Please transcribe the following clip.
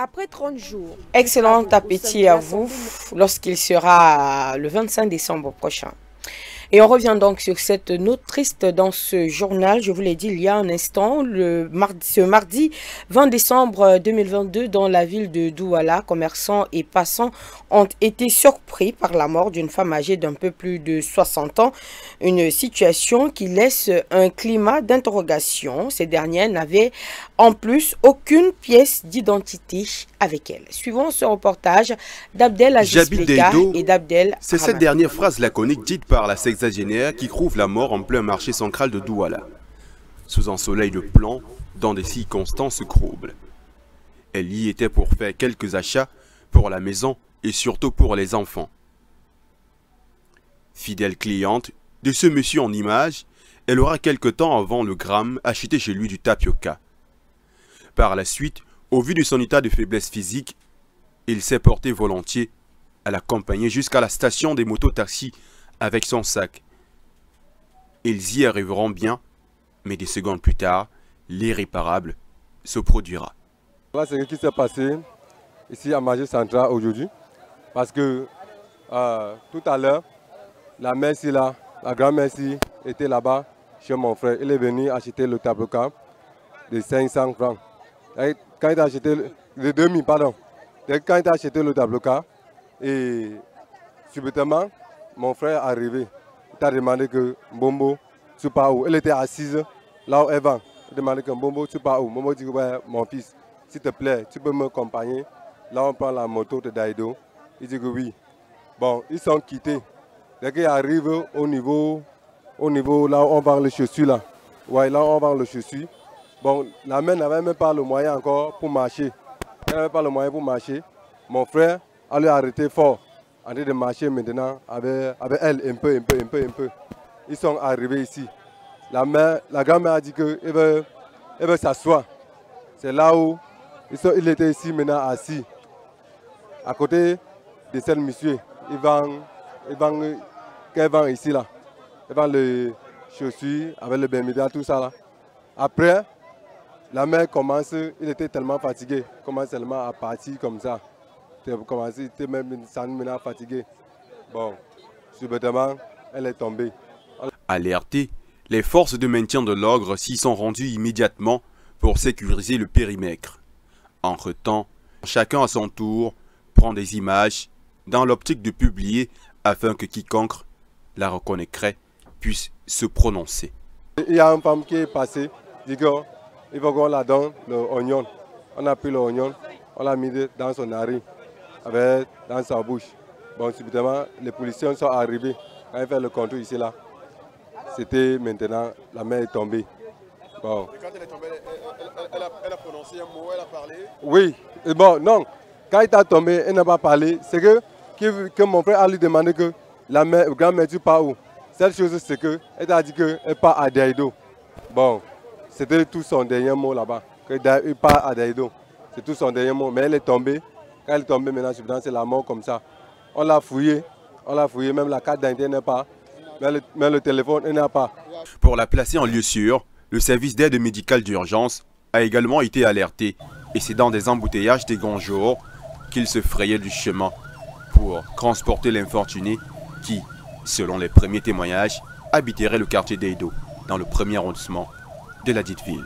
Après 30 jours. Excellent appétit à vous lorsqu'il sera le 25 décembre prochain. Et on revient donc sur cette note triste dans ce journal. Je vous l'ai dit il y a un instant, ce mardi 20 décembre 2022, dans la ville de Douala, commerçants et passants ont été surpris par la mort d'une femme âgée d'un peu plus de 60 ans. Une situation qui laisse un climat d'interrogation. Ces dernières n'avaient en plus aucune pièce d'identité avec elle. Suivons ce reportage d'Abdel Aziz Bleka et d'Abdel. C'est cette dernière phrase laconique dite par la sexagénaire qui trouve la mort en plein marché central de Douala. Sous un soleil de plomb, dans des circonstances troubles. Elle y était pour faire quelques achats pour la maison et surtout pour les enfants. Fidèle cliente de ce monsieur en image, elle aura quelque temps avant le gramme acheté chez lui du tapioca. Par la suite, au vu de son état de faiblesse physique, il s'est porté volontiers à l'accompagner jusqu'à la station des motos-taxis avec son sac. Ils y arriveront bien, mais des secondes plus tard, l'irréparable se produira. Voilà ce qui s'est passé ici à Marché Central aujourd'hui, parce que tout à l'heure, la mère là, la grand-mère était là-bas chez mon frère. Il est venu acheter le tapioca de 500 francs. Et quand il a acheté de 2000, pardon. Et quand il a acheté le tapioca, et subitement, mon frère est arrivé. Il a demandé que Mbombo, tu pars où? Elle était assise là où elle va. Il a demandé que Mbombo, tu pars où? Mbombo dit, ouais, mon fils, s'il te plaît, tu peux m'accompagner. Là, on prend la moto de Daïdo. Il dit que oui. Bon, ils sont quittés. Dès qu'ils arrivent au niveau là où on vend les chaussures là. Ouais, là où on vend les chaussures. Bon, la mère n'avait même pas le moyen encore pour marcher. Elle n'avait pas le moyen pour marcher. Mon frère a lui arrêté fort, en train de marcher maintenant avec elle, un peu. Ils sont arrivés ici. La grand-mère a dit qu'elle veut s'asseoir. C'est là où il était ici maintenant assis. À côté de ce monsieur, il vend ici là. Il vend les chaussures avec le bémida, tout ça là. Après, la mère commence, il était tellement fatigué, il commence seulement à partir comme ça. Il était même maintenant fatigué. Bon, subitement, elle est tombée. Alertées, les forces de maintien de l'ordre s'y sont rendues immédiatement pour sécuriser le périmètre. Entre-temps, chacun à son tour prend des images dans l'optique de publier afin que quiconque la reconnaîtrait puisse se prononcer. Il y a une femme qui est passée, dit qu'il faut qu'on la donne l'oignon. On a pris l'oignon, on l'a mis dans son narine, dans sa bouche. Bon, subitement, les policiers sont arrivés. Quand ils font le contrôle ici, là, c'était maintenant, la mère est tombée. Bon. Et quand elle est tombée, elle a prononcé un mot, elle a parlé? Oui, et bon, non. Quand elle est tombée, elle n'a pas parlé. C'est que mon frère a lui demandé que la grand-mère, tu pars où? Cette chose, c'est qu'elle a dit qu'elle part à Daïdo. Bon, c'était tout son dernier mot là-bas. Il part à Daïdo. C'est tout son dernier mot. Mais elle est tombée. Quand elle est tombée, maintenant, c'est la mort comme ça. On l'a fouillé, même la carte d'identité n'est pas. Mais le téléphone, il n'a pas. Pour la placer en lieu sûr, le service d'aide médicale d'urgence a également été alerté. Et c'est dans des embouteillages des grands jours qu'il se frayait du chemin pour transporter l'infortuné qui, selon les premiers témoignages, habiterait le quartier d'Eido, dans le premier arrondissement de la dite ville.